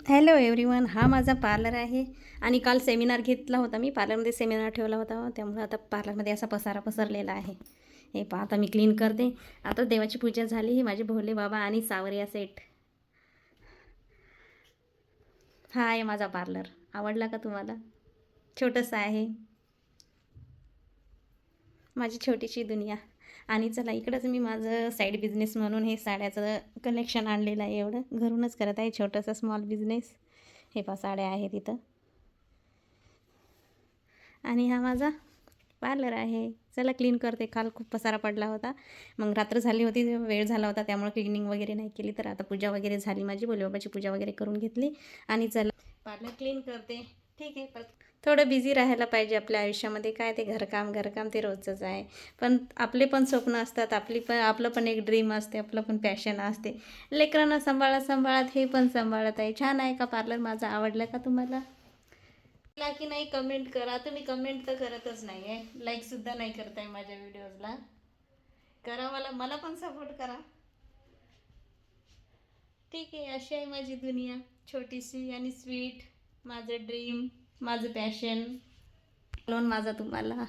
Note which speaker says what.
Speaker 1: Hello everyone, हा माझा parlour आहे. आणि काल सेमिनार घेतला होता मी. पार्लरमध्ये सेमिनार ठेवला होता, त्यामुळे आता पार्लरमध्ये असा पसारा पसरलेला आहे. हे पहा, आता मी क्लीन करते. आता देवाची पूजा झाली. ही माझे भोले बाबा आणि सावरिया सेट. हा आहे माझा पार्लर. आवडला का तुम्हाला? छोटंसं आहे, माझी छोटीशी दुनिया. आणि चला, इकडंच मी माझं साईड बिझनेस म्हणून हे साड्याचं कलेक्शन आणलेलं आहे. एवढं घरूनच करत आहे, छोटंसं स्मॉल बिझनेस. हे पहा, साड्या आहेत इथं. आणि हा माझा पार्लर आहे. चला क्लीन करते. काल खूप पसारा पडला होता, मग रात्र झाली होती, वेळ झाला होता, त्यामुळे क्लिनिंग वगैरे नाही केली. तर आता पूजा वगैरे झाली माझी, भोलेबाबाची पूजा वगैरे करून घेतली. आणि चला पार्लर क्लीन करते. ठीक आहे, पण थोडं बिझी राहायला पाहिजे आपल्या आयुष्यामध्ये. काय ते घरकाम ते रोजचंच आहे. पण आपले पण स्वप्न असतात, आपलं पण एक ड्रीम असते, आपलं पण पॅशन असते. लेकरांना सांभाळत हे पण सांभाळत आहे. छान आहे का पार्लर माझं? आवडलं का तुम्हाला? ला की नाही कमेंट करा. तुम्ही कमेंट तर करतच नाही आहे, लाईकसुद्धा नाही करताय माझ्या व्हिडिओजला. करा, मला पण सपोर्ट करा. ठीक आहे, अशी आहे माझी दुनिया, छोटीशी आणि स्वीट. माझं ड्रीम, माझं पॅशन लोन माझा तुम्हाला.